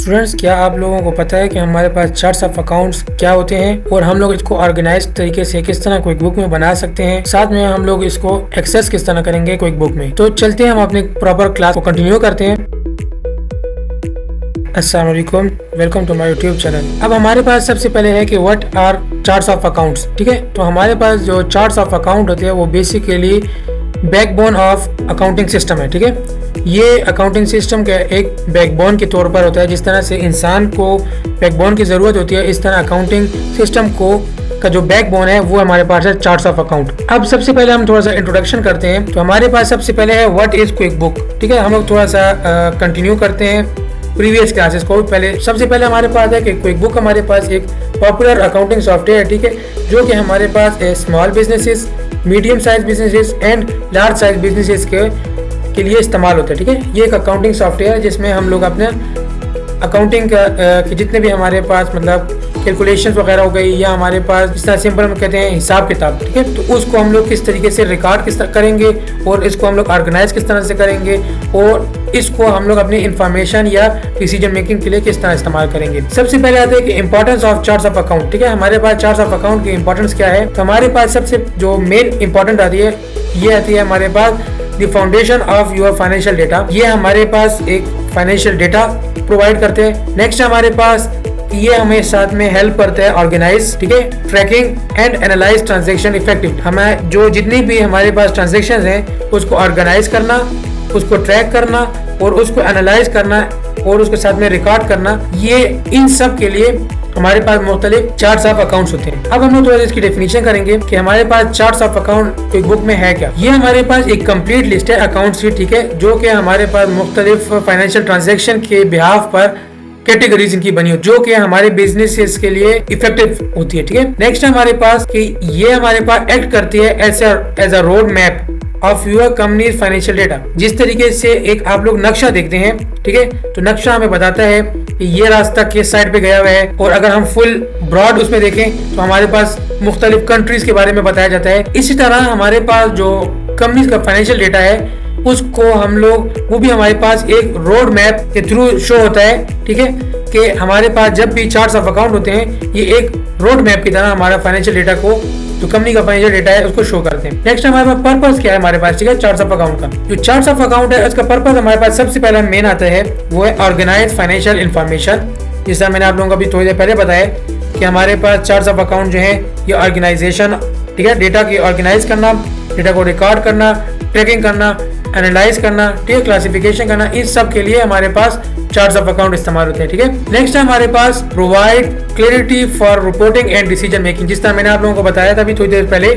Students, क्या आप लोगों को पता है कि हमारे पास चार्ट्स ऑफ अकाउंट्स क्या होते हैं और हम लोग इसको ऑर्गेनाइज तरीके से किस तरह क्विक बुक में बना सकते हैं, साथ में हम लोग इसको एक्सेस किस तरह करेंगे क्विक बुक में। तो चलते हैं, हम अपने प्रॉपर क्लास को कंटिन्यू करते हैं। अस्सलाम वालेकुम, welcome to my YouTube channel. अब हमारे पास सबसे पहले है कि what are charts of accounts. ठीक है, तो हमारे पास जो चार्ट्स ऑफ अकाउंट होते हैं वो basically backbone of accounting system है। ठीक है, ये अकाउंटिंग सिस्टम का एक बैकबोन के तौर पर होता है। जिस तरह से इंसान को बैकबोन की ज़रूरत होती है, इस तरह अकाउंटिंग सिस्टम को का जो बैकबोन है वो हमारे पास है चार्ट्स ऑफ अकाउंट। अब सबसे पहले हम थोड़ा सा इंट्रोडक्शन करते हैं। तो हमारे पास सबसे पहले है व्हाट इज क्विक बुक। ठीक है, हम लोग थोड़ा सा कंटिन्यू करते हैं प्रीवियस क्लासेस को। सबसे पहले हमारे पास है कि क्विक बुक हमारे पास एक पॉपुलर अकाउंटिंग सॉफ्टवेयर है। ठीक है, जो कि हमारे पास small businesses, medium size businesses and large size businesses के लिए इस्तेमाल होता है। ठीक है, ये एक अकाउंटिंग सॉफ्टवेयर है जिसमें हम लोग अपने अकाउंटिंग के जितने भी हमारे पास मतलब कैलकुलेशंस वगैरह हो गई, या हमारे पास जिस तरह सिंपल हम कहते हैं हिसाब किताब, ठीक है, तो उसको हम लोग किस तरीके से रिकॉर्ड किस तरह करेंगे और इसको हम लोग ऑर्गेनाइज किस तरह से करेंगे और इसको हम लोग अपनी इंफॉर्मेशन या डिसीजन मेकिंग के लिए किस तरह इस्तेमाल करेंगे। सबसे पहले आते हैं कि importance of charts of account. ठीक है, हमारे पास चार्ट्स ऑफ अकाउंट की इंपॉर्टेंस क्या है। तो हमारे पास सबसे जो मेन इंपॉर्टेंट आती है ये आती है हमारे पास the foundation of your financial data. ये हमारे पास एक फाइनेंशियल डेटा प्रोवाइड करते हैं। नेक्स्ट हमारे पास ये हमें साथ में हेल्प करता है ऑर्गेनाइज, ठीक है, tracking and analyse transaction effective. हमें जो जितनी भी हमारे पास ट्रांजैक्शंस हैं उसको ऑर्गेनाइज करना, उसको ट्रैक करना और उसको एनालाइज करना और उसके साथ में रिकॉर्ड करना, ये इन सब के लिए हमारे पास मुख्तलिफ चार्ट्स ऑफ अकाउंट्स होते हैं। अब हम लोग थोड़ा इसकी डेफिनेशन करेंगे कि हमारे पास charts of account quick book में है क्या। ये हमारे पास एक कंप्लीट लिस्ट है अकाउंट्स की, ठीक है, जो कि हमारे पास मुख्तलिफ फाइनेंशियल ट्रांजैक्शन के बिहाफ पर कैटेगरीज इनकी बनी हो, जो कि हमारे बिजनेसेस के लिए इफेक्टिव होती है। ठीक है, नेक्स्ट हमारे पास कि ये हमारे पास एक्ट करती है as a road map of your company financial data. जिस तरीके से एक आप लोग नक्शा देखते हैं, ठीक है, तो नक्शा हमें बताता है कि ये रास्ता किस साइड पे गया हुआ है, और अगर हम फुल ब्रॉड उसमें देखें तो हमारे पास मुख्तलिफ कंट्रीज के बारे में बताया जाता है। इसी तरह हमारे पास जो कंपनी का फाइनेंशियल डेटा है उसको हम लोग वो भी हमारे पास एक रोड मैप के थ्रू शो होता है। ठीक है, कि हमारे पास जब भी चार्ट्स ऑफ अकाउंट होते हैं ये एक रोड मैप की तरह हमारा फाइनेंशियल डेटा को, जो कंपनी का फाइनेंशियल डेटा है, उसको शो करते हैं। नेक्स्ट हमारे पास पर्पस क्या है हमारे पास, ठीक है, चार्ट्स ऑफ अकाउंट का। जो चार्ट्स ऑफ अकाउंट है उसका पर्पस हमारे पास सबसे पहला मेन आता है वो है ऑर्गेनाइज फाइनेंशियल इंफॉर्मेशन। जिससे मैंने आप लोगों को अभी थोड़ी देर पहले बताया कि हमारे पास चार्ट्स ऑफ अकाउंट जो है ये ऑर्गेनाइजेशन, ठीक है, डेटा की ऑर्गेनाइज करना, डेटा को रिकॉर्ड करना, ट्रैकिंग करना, एनालाइज करना, ठीक है, क्लासिफिकेशन करना, इस सब के लिए हमारे पास चार्ट्स ऑफ अकाउंट इस्तेमाल होते हैं। ठीक है, नेक्स्ट है हमारे पास provide clarity for reporting and decision making. जिस तरह मैंने आप लोगों को बताया था अभी थोड़ी देर पहले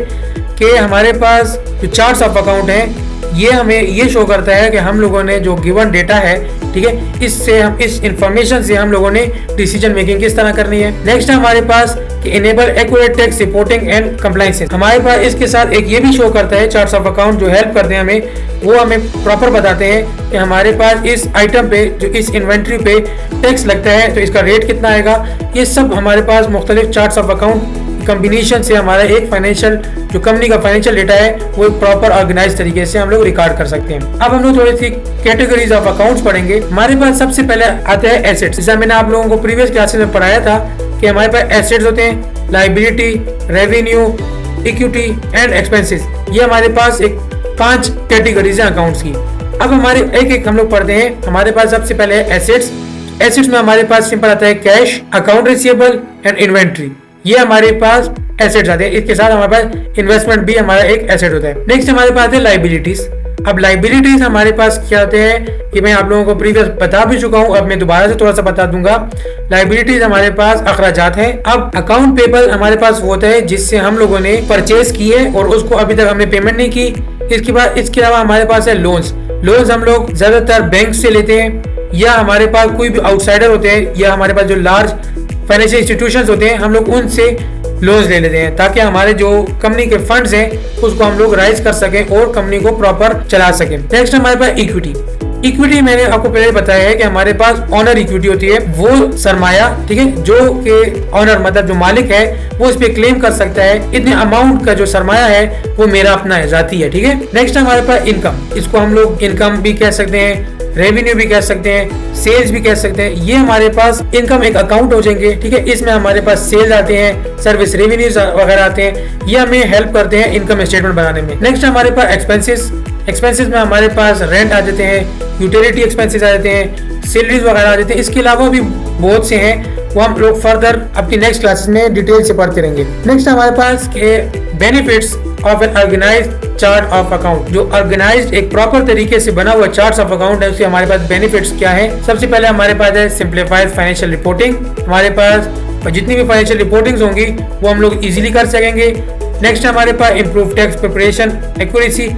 कि हमारे पास जो चार्ट्स ऑफ अकाउंट है ये हमें ये शो करता है कि हम लोगों ने जो गिवन डेटा है, ठीक है, इससे हम इस इंफॉर्मेशन से हम लोगों ने डिसीजन मेकिंग किस तरह करनी है। नेक्स्ट है हमारे पास कि enable accurate tax reporting and compliance. हमारे पास इसके साथ एक ये भी शो करता है चार्ट्स ऑफ अकाउंट जो हेल्प करते हैं हमें, वो हमें प्रॉपर बताते हैं कि हमारे पास इस आइटम पे, जो इस इन्वेंट्री पे टैक्स लगता है तो इसका रेट कितना आएगा। ये सब हमारे पास मुख्तलिफ चार्ट्स ऑफ अकाउंट कॉम्बिनेशन से हमारा एक फाइनेंशियल जो कंपनी का फाइनेंशियल डेटा है वो एक प्रॉपर ऑर्गेनाइज तरीके से हम लोग रिकॉर्ड कर सकते हैं। अब हम लोग थोड़ी सी कैटेगरीज ऑफ अकाउंट्स पढ़ेंगे। हमारे पास सबसे पहले आते हैं एसेट्स। जैसा मैंने आप लोगों को प्रीवियस क्लासेस में पढ़ाया था कि हमारे पास एसेट्स होते हैं liability, revenue, equity and expenses. ये हमारे पास एक 5 कैटेगरीज है अकाउंट्स की। अब हमारे एक एक हम लोग पढ़ते हैं। हमारे पास सबसे पहले है एसेट्स। एसेट्स में हमारे पास सिंपल आता है cash, account receivable and inventory. ये हमारे पास एसेट्स आते हैं। इसके साथ हमारे पास इन्वेस्टमेंट भी हमारा एक एसेट होता है। नेक्स्ट हमारे पास है लायबिलिटीज। अब लायबिलिटीज हमारे पास क्या होते हैं कि मैं आप लोगों को प्रीवियस बता भी चुका हूं, अब मैं दोबारा से थोड़ा सा बता दूंगा। लायबिलिटीज हमारे पास अखराजात हैं। अब अकाउंट पेबल हमारे पास वो होता है जिससे हम लोगों ने परचेज की है और उसको अभी तक हमने पेमेंट नहीं की। इसके अलावा हमारे पास है लोन्स। लोन्स हम लोग ज्यादातर बैंक से लेते हैं, या हमारे पास कोई भी आउटसाइडर होते हैं, या हमारे पास जो लार्ज फाइनेंशियल इंस्टीट्यूशंस होते हैं हम लोग उनसे लोन्स ले लेते हैं ताकि हमारे जो कंपनी के फंड्स हैं उसको हम लोग राइज कर सकें और कंपनी को प्रॉपर चला सकें। नेक्स्ट हमारे पास इक्विटी। इक्विटी मैंने आपको पहले बताया है कि हमारे पास ऑनर इक्विटी होती है, वो सरमाया, ठीक है, जो कि ऑनर मतलब जो मालिक है वो इस पे क्लेम कर सकता है इतने अमाउंट का जो सरमाया है वो मेरा अपना है, जाती है। ठीक है, नेक्स्ट हमारे पास इनकम। इसको हम लोग इनकम भी कह सकते हैं, रेवेन्यू भी कह सकते हैं, सेल्स भी कह सकते हैं। ये हमारे पास इनकम एक अकाउंट हो जाएंगे, ठीक है। इसमें हमारे पास सेल्स आते हैं, सर्विस रेवेन्यूज वगैरह आते हैं, ये हमें हेल्प करते हैं इनकम स्टेटमेंट बनाने में। नेक्स्ट हमारे पास एक्सपेंसेस में हमारे पास रेंट आ जाते हैं, यूटिलिटी एक्सपेंसेस आ जाते हैं, सैलरीज वगैरह आ जाते हैं। इसके अलावा भी बहुत से हैं, वो हम लोग फर्दर अपनी नेक्स्ट क्लासेस में डिटेल से पढ़ते रहेंगे। नेक्स्ट हमारे पास के benefits of an organised chart of account. जो ऑर्गेनाइज्ड एक प्रॉपर तरीके से बना हुआ चार्ट ऑफ अकाउंट है, उसके हमारे पास बेनिफिट्स क्या है। सबसे पहले हमारे पास है सिंप्लीफाइड फाइनेंशियल रिपोर्टिंग। हमारे पास जितनी भी फाइनेंशियल रिपोर्टिंग होंगी वो हम लोग इजीली कर सकेंगे। नेक्स्ट हमारे पास इंप्रूव टैक्स प्रिपरेशन एक्यूरेसी,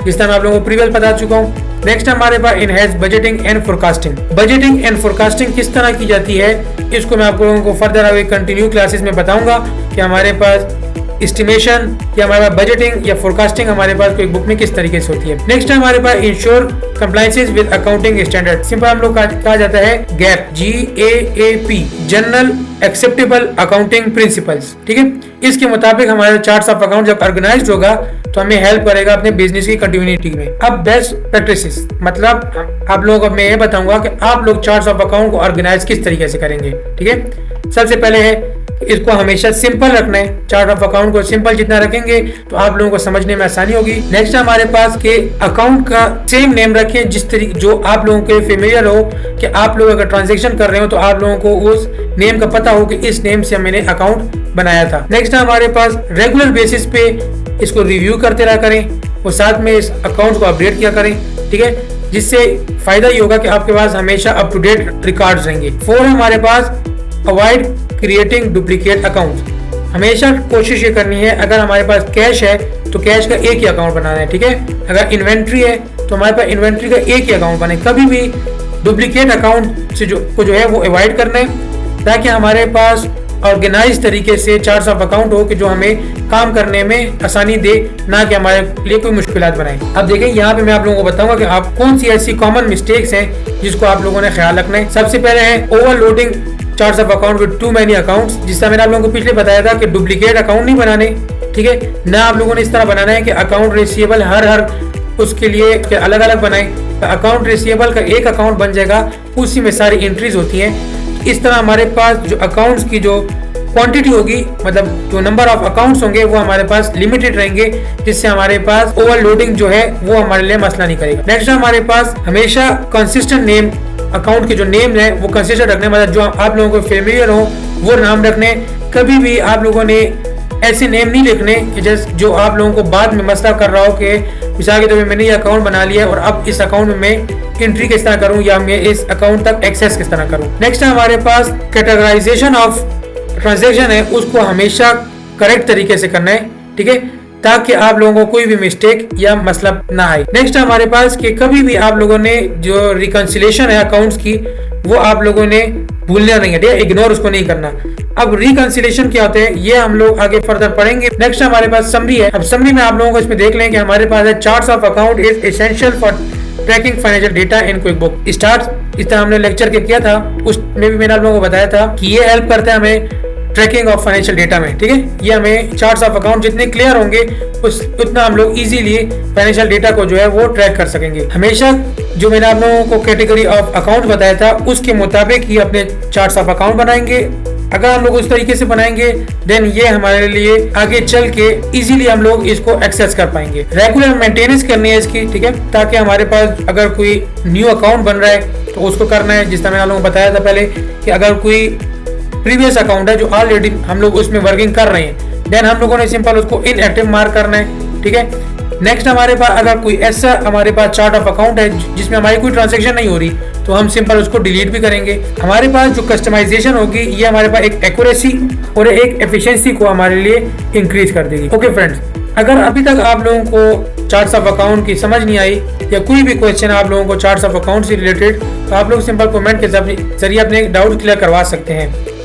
जिसका मैं आप लोगों को प्रीवियस बता चुका हूँ। नेक्स्ट हमारे पास enhance budgeting and forecasting. Budgeting and forecasting किस तरह की जाती है, इसको मैं आप लोगों को फर्दर आगे कंटिन्यू क्लासेस में बताऊंगा कि हमारे पास एस्टिमेशन या हमारे पास बजटिंग या फोरकास्टिंग हमारे पास कोई बुक में किस तरीके से होती है। नेक्स्ट हमारे पास ensure compliances with accounting standard. Simple हम लोग कहा जाता है gap, GAAP, general acceptable accounting principles, ठीक है। इसके मुताबिक हमारा चार्ट्स ऑफ अकाउंट जब ऑर्गेनाइज्ड होगा तो हमें हेल्प करेगा अपने बिजनेस की कंटिन्यूटी में। अब बेस्ट प्रैक्टिसेस, मतलब आप लोगों को मैं ये बताऊंगा कि आप लोग चार्ट्स ऑफ अकाउंट को ऑर्गेनाइज किस तरीके से करेंगे, ठीक है। सबसे पहले है इसको हमेशा सिंपल रखना है। चार्ट ऑफ अकाउंट को सिंपल जितना रखेंगे तो आप लोगों को समझने में आसानी होगी। नेक्स्ट हमारे पास के अकाउंट का सेम नेम रखें जिस तरीके जो आप लोगों के फेमिलियर हो, कि आप लोग अगर ट्रांजैक्शन कर रहे हो तो आप लोगों को उस नेम का पता हो कि इस नेम से मैंने अकाउंट बनाया था। नेक्स्ट हमारे पास रेगुलर बेसिस पे इसको रिव्यू करते रहा करें और साथ में इस अकाउंट को अपडेट किया करें, ठीक है, जिससे फायदा ये होगा कि आपके पास हमेशा अप टू डेट रिकॉर्ड्स रहेंगे। 4 हमारे पास अवॉइड क्रिएटिंग डुप्लीकेट अकाउंट। हमेशा कोशिश ये करनी है, अगर हमारे पास कैश है तो कैश का एक ही अकाउंट बनाना है, ठीक है। अगर इन्वेंट्री है तो हमारे पास इन्वेंट्री का एक ही अकाउंट बने। कभी भी डुप्लीकेट अकाउंट से जो है वो अवॉइड करना है, ताकि हमारे पास ऑर्गेनाइज तरीके से चार्ट्स ऑफ अकाउंट हो कि जो हमें काम करने में आसानी दे, ना कि हमारे लिए कोई मुश्किलात बनाए। अब देखें यहाँ पे मैं आप लोगों को बताऊंगा कि आप कौन सी ऐसी कॉमन मिस्टेक्स हैं जिसको आप लोगों ने ख्याल रखना है। सबसे पहले है overloading charts of account with two many accounts, जिसका मैंने आप लोगों को पिछले बताया था कि डुप्लीकेट अकाउंट नहीं बनाने, ठीक है। ना आप लोगों ने इस तरह बनाना है कि अकाउंट रिसीवेबल हर उसके लिए अलग अलग बनाए। तो अकाउंट रिसीवेबल का एक अकाउंट बन जाएगा, उसी में सारी एंट्रीज होती हैं। इस तरह हमारे पास जो अकाउंट्स की जो क्वांटिटी होगी, मतलब जो नंबर ऑफ अकाउंट्स होंगे वो हमारे पास लिमिटेड रहेंगे, जिससे हमारे पास ओवरलोडिंग जो है वो हमारे लिए मसला नहीं करेगा। नेक्स्ट हमारे पास हमेशा कंसिस्टेंट नेम, अकाउंट के जो नेम है वो कंसिस्टेंट रखने, मतलब जो आप लोगों को फेमिलियर हो वो नाम रखने। कभी भी आप लोगों ने ऐसे नेम नहीं लिखने कि जैसे जो आप लोगों को बाद में मसला कर रहा हो कि मिसाल के तौर पर मैंने ये अकाउंट बना लिया और अब इस अकाउंट में मैं एंट्री किस तरह करूं या मैं इस अकाउंट तक एक्सेस किस तरह करूं। नेक्स्ट हमारे पास कैटेगराइजेशन ऑफ ट्रांजैक्शन है, उसको हमेशा करेक्ट तरीके से करना है, ठीक है, ताकि आप लोगों को कोई भी मिस्टेक या मसला ना आए। नेक्स्ट हमारे पास कि कभी भी आप लोगों ने जो रिकंसिलेशन है अकाउंट्स की वो आप लोगों ने भूलना नहीं है, ठीक है, इग्नोर उसको नहीं करना। अब रिकंसिलेशन क्या होते हैं ये हम लोग आगे फर्दर पढ़ेंगे। नेक्स्ट हमारे पास समरी है। अब समरी में आप लोगों को इसमें देख लें कि हमारे पास है charts of account is essential for tracking financial data in QuickBooks. Start इस तरह हमने लेक्चर के किया था, उसमें भी मैंने आप लोगों को बताया था कि ये हेल्प करता है हमें ट्रैकिंग ऑफ फाइनेंशियल डेटा में, ठीक है। ये हमें चार्ट्स ऑफ अकाउंट जितने क्लियर होंगे उतना हम लोग इजीली फाइनेंशियल डेटा को जो है वो ट्रैक कर सकेंगे। हमेशा जो मैंने आप लोगों को कैटेगरी ऑफ अकाउंट बताया था उसके मुताबिक ही अपने चार्ट्स ऑफ अकाउंट बनाएंगे। अगर हम लोग उस तरीके से बनाएंगे देन ये हमारे लिए आगे चल के इजीली हम लोग इसको एक्सेस कर पाएंगे। रेगुलर मेंटेनेंस करनी है इसकी, ठीक है, ताकि हमारे पास अगर कोई न्यू अकाउंट बन रहा है तो उसको करना है। जिस तरह मैंने आप लोगों को बताया था पहले कि अगर कोई प्रीवियस अकाउंट है जो ऑलरेडी हम लोग उसमें वर्किंग कर रहे हैं, देन हम लोगों ने सिंपल उसको इनएक्टिव मार्क करना है, ठीक है। नेक्स्ट हमारे पास अगर कोई ऐसा हमारे पास चार्ट ऑफ अकाउंट है जिसमें हमारी कोई ट्रांजैक्शन नहीं हो रही तो हम सिंपल उसको डिलीट भी करेंगे। हमारे पास जो कस्टमाइजेशन होगी ये हमारे पास एक एक्यूरेसी और एक एफिशिएंसी को हमारे लिए इंक्रीज कर देगी। ओके फ्रेंड्स, अगर अभी तक आप लोगों को चार्ट्स ऑफ अकाउंट की समझ नहीं आई या कोई भी क्वेश्चन आप लोगों को चार्ट्स ऑफ अकाउंट से रिलेटेड, तो आप लोग सिंपल कमेंट के जरिए अपने डाउट क्लियर करवा सकते हैं।